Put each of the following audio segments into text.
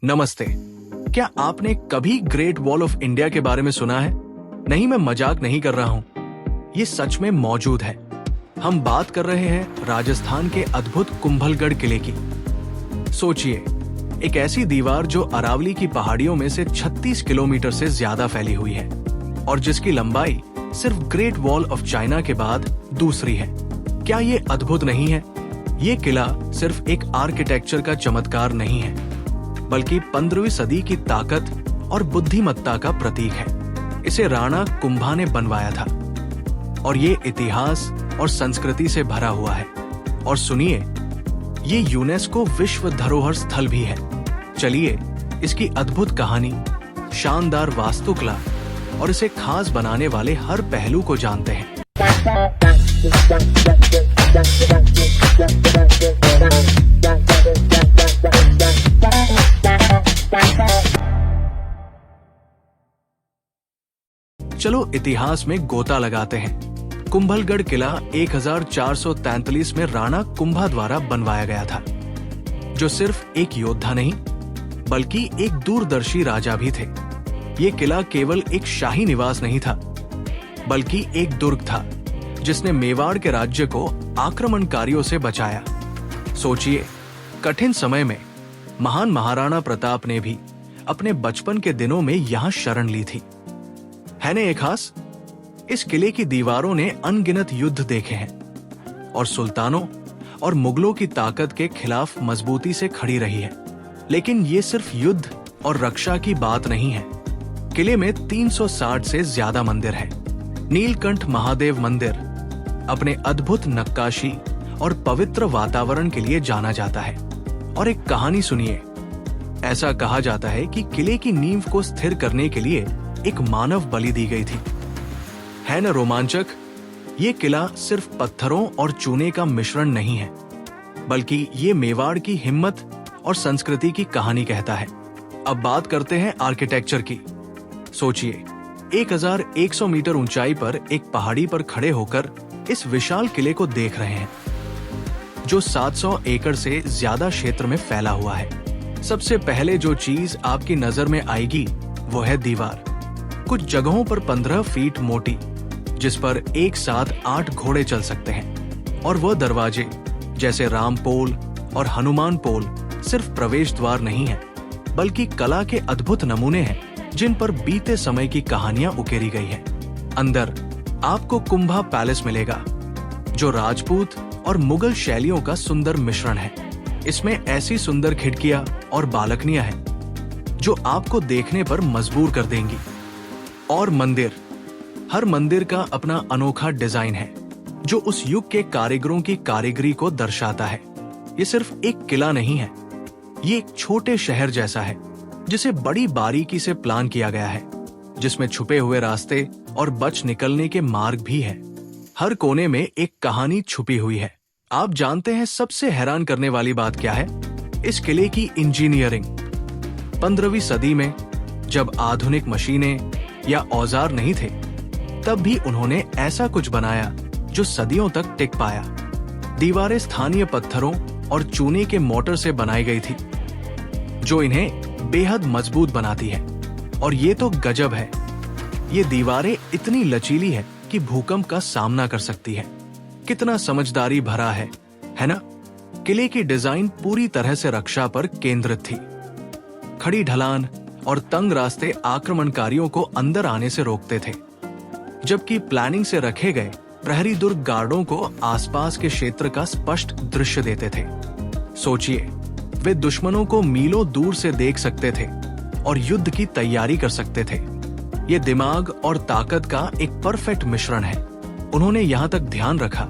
नमस्ते। क्या आपने कभी ग्रेट वॉल ऑफ इंडिया के बारे में सुना है? नहीं, मैं मजाक नहीं कर रहा हूँ, ये सच में मौजूद है। हम बात कर रहे हैं राजस्थान के अद्भुत कुंभलगढ़ किले की। सोचिए, एक ऐसी दीवार जो अरावली की पहाड़ियों में से 36 किलोमीटर से ज्यादा फैली हुई है और जिसकी लंबाई सिर्फ ग्रेट वॉल ऑफ चाइना के बाद दूसरी है। क्या ये अद्भुत नहीं है? ये किला सिर्फ एक आर्किटेक्चर का चमत्कार नहीं है, बल्कि 15वीं सदी की ताकत और बुद्धिमत्ता का प्रतीक है। इसे राणा कुंभा ने बनवाया था और ये इतिहास और संस्कृति से भरा हुआ है। और सुनिए, ये यूनेस्को विश्व धरोहर स्थल भी है। चलिए इसकी अद्भुत कहानी, शानदार वास्तुकला और इसे खास बनाने वाले हर पहलू को जानते हैं। चलो इतिहास में गोता लगाते हैं। कुंभलगढ़ किला 1443 में राणा कुंभा द्वारा बनवाया गया था, जो सिर्फ एक योद्धा नहीं बल्कि एक दूरदर्शी राजा भी थे। ये किला केवल एक शाही निवास नहीं था, बल्कि एक दुर्ग था जिसने मेवाड़ के राज्य को आक्रमणकारियों से बचाया। सोचिए, कठिन समय में महान महाराणा प्रताप ने भी अपने बचपन के दिनों में यहाँ शरण ली थी। है ना ये खास? इस किले की दीवारों ने अनगिनत युद्ध देखे हैं और सुल्तानों और मुगलों की ताकत के खिलाफ मजबूती से खड़ी रही है। लेकिन ये सिर्फ युद्ध और रक्षा की बात नहीं है। किले में 360 से ज्यादा मंदिर हैं। नीलकंठ महादेव मंदिर अपने अद्भुत नक्काशी और पवित्र वातावरण के लिए जाना जाता है। और एक कहानी सुनिए। ऐसा कहा जाता है कि किले की नींव को स्थिर करने के लिए एक मानव बलि दी गई थी। है न रोमांचक? ये किला सिर्फ पत्थरों और चूने का मिश्रण नहीं है, बल्कि ये मेवाड़ की हिम्मत और संस्कृति की कहानी कहता है। अब बात करते हैं आर्किटेक्चर की। सोचिए, 1100 मीटर ऊंचाई पर एक पहाड़ी पर खड़े होकर इस विशाल किले को देख रहे हैं, जो 700 एकड़ से ज्यादा क्षेत्र में फैला हुआ है। सबसे पहले जो चीज आपकी नजर में आएगी वो है दीवार। कुछ जगहों पर 15 फीट मोटी, जिस पर एक साथ 8 घोड़े चल सकते हैं। और वह दरवाजे जैसे राम पोल और हनुमान पोल सिर्फ प्रवेश द्वार नहीं है, बल्कि कला के अद्भुत नमूने हैं जिन पर बीते समय की कहानियां उकेरी गई है। अंदर आपको कुंभा पैलेस मिलेगा, जो राजपूत और मुगल शैलियों का सुंदर मिश्रण है। इसमें ऐसी सुंदर खिड़कियां और बालकनियां हैं जो आपको देखने पर मजबूर कर देंगी। और मंदिर, हर मंदिर का अपना अनोखा डिजाइन है जो उस युग के कारीगरों की कारीगरी को दर्शाता है। ये सिर्फ एक किला नहीं है, ये एक छोटे शहर जैसा है जिसे बड़ी बारीकी से प्लान किया गया है, जिसमें छुपे हुए रास्ते और बच निकलने के मार्ग भी है। हर कोने में एक कहानी छुपी हुई है। आप जानते हैं सबसे हैरान करने वाली बात क्या है? इस किले की इंजीनियरिंग। 15वीं सदी में जब आधुनिक मशीनें या औजार नहीं थे, तब भी उन्होंने ऐसा कुछ बनाया जो सदियों तक टिक पाया। दीवारें स्थानीय पत्थरों और चूने के मोर्टार से बनाई गई थी, जो इन्हें बेहद मजबूत बनाती है। और ये तो गजब है, ये दीवारें इतनी लचीली है कि भूकंप का सामना कर सकती है। कितना समझदारी भरा है ना? किले की डिजाइन पूरी तरह से रक्षा पर केंद्रित थी। खड़ी ढलान और तंग रास्ते आक्रमणकारियों को अंदर आने से रोकते थे, जबकि प्लानिंग से रखे गए प्रहरी दुर्ग गार्डों को आसपास के क्षेत्र का स्पष्ट दृश्य देते थे। सोचिए, वे दुश्मनों को मीलों दूर से देख सकते थे और युद्ध की तैयारी कर सकते थे। ये दिमाग और ताकत का एक परफेक्ट मिश्रण है। उन्होंने यहाँ तक ध्यान रखा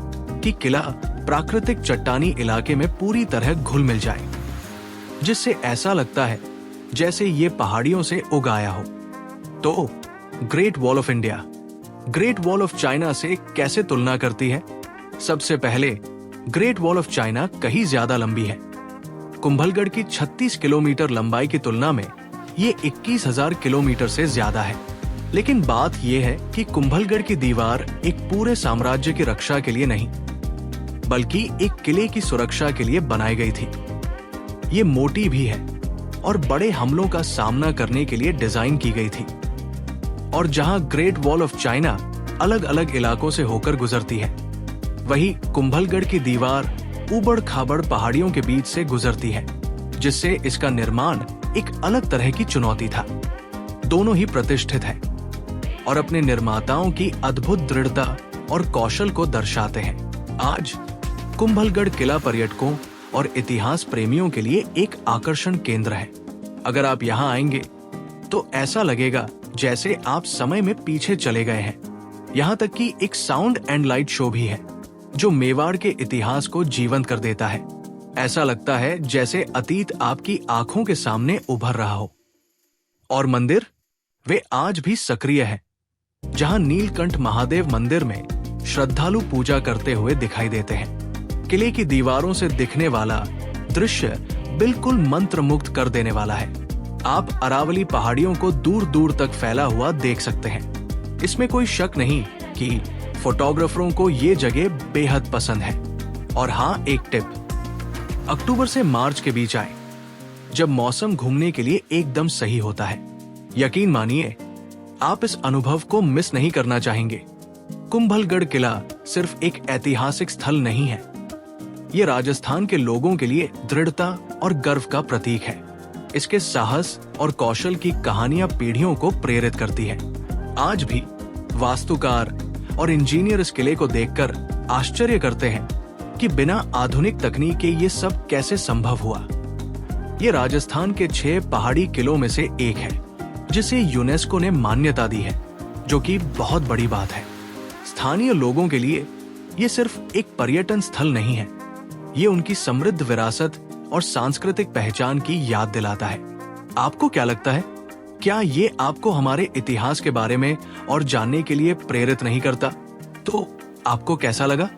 कि किला प्राकृतिक चट्टानी इलाके में पूरी तरह घुल मिल जाए, जिससे ऐसा लगता है जैसे ये पहाड़ियों से उगाया हो। तो great wall of India great wall of China से कैसे तुलना करती है? सबसे पहले, ग्रेट वॉल ऑफ चाइना कहीं ज्यादा लंबी है। कुंभलगढ़ की 36 किलोमीटर लंबाई की तुलना में ये 21,000 किलोमीटर से ज्यादा है। लेकिन बात यह है कि कुंभलगढ़ की दीवार एक पूरे साम्राज्य की रक्षा के लिए नहीं, बल्कि एक किले की सुरक्षा के लिए बनाई गई थी। ये मोटी भी है और बड़े हमलों का सामना करने के लिए डिजाइन की गई थी। और जहां ग्रेट वॉल ऑफ चाइना अलग अलग इलाकों से होकर गुजरती है, वहीं कुंभलगढ़ की दीवार ऊबड़ खाबड़ पहाड़ियों के बीच से गुजरती है, जिससे इसका निर्माण एक अलग तरह की चुनौती था। दोनों ही प्रतिष्ठित हैं और अपने निर्माताओं की अद्भुत दृढ़ता और कौशल को दर्शाते हैं। आज कुंभलगढ़ किला पर्यटकों और इतिहास प्रेमियों के लिए एक आकर्षण केंद्र है। अगर आप यहाँ आएंगे तो ऐसा लगेगा जैसे आप समय में पीछे चले गए हैं। यहाँ तक कि एक साउंड एंड लाइट शो भी है जो मेवाड़ के इतिहास को जीवंत कर देता है। ऐसा लगता है जैसे अतीत आपकी आंखों के सामने उभर रहा हो। और मंदिर, वे आज भी सक्रिय है। जहां नीलकंठ महादेव मंदिर में श्रद्धालु पूजा करते हुए दिखाई देते हैं। किले की दीवारों से दिखने वाला दृश्य बिल्कुल मंत्रमुग्ध कर देने वाला है। आप अरावली पहाड़ियों को दूर दूर तक फैला हुआ देख सकते हैं। इसमें कोई शक नहीं कि फोटोग्राफरों को ये जगह बेहद पसंद है। और हाँ, एक टिप, अक्टूबर से मार्च के बीच आए, जब मौसम घूमने के लिए एकदम सही होता है। यकीन मानिए, आप इस अनुभव को मिस नहीं करना चाहेंगे। कुंभलगढ़ किला सिर्फ एक ऐतिहासिक स्थल नहीं है, ये राजस्थान के लोगों के लिए दृढ़ता और गर्व का प्रतीक है। इसके साहस और कौशल की कहानियां पीढ़ियों को प्रेरित करती है। आज भी वास्तुकार और इंजीनियर इस किले को देखकर आश्चर्य करते हैं कि बिना आधुनिक तकनीक के ये सब कैसे संभव हुआ। ये राजस्थान के 6 पहाड़ी किलों में से एक है जिसे यूनेस्को ने मान्यता दी है, जो कि बहुत बड़ी बात है। स्थानीय लोगों के लिए ये सिर्फ एक पर्यटन स्थल नहीं है, ये उनकी समृद्ध विरासत और सांस्कृतिक पहचान की याद दिलाता है। आपको क्या लगता है, क्या ये आपको हमारे इतिहास के बारे में और जानने के लिए प्रेरित नहीं करता? तो आपको कैसा लगा?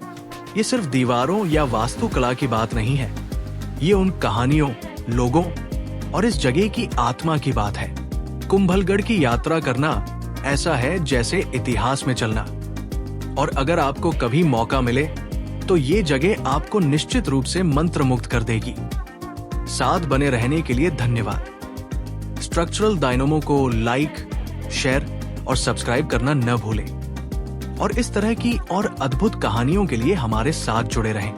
ये सिर्फ दीवारों या वास्तुकला की बात नहीं है, ये उन कहानियों, लोगों और इस जगह की आत्मा की बात है। कुंभलगढ़ की यात्रा करना ऐसा है जैसे इतिहास में चलना। और अगर आपको कभी मौका मिले तो ये जगह आपको निश्चित रूप से मंत्रमुग्ध कर देगी। साथ बने रहने के लिए धन्यवाद। स्ट्रक्चरल डायनोमो को लाइक, शेयर और सब्सक्राइब करना न भूलें और इस तरह की और अद्भुत कहानियों के लिए हमारे साथ जुड़े रहें।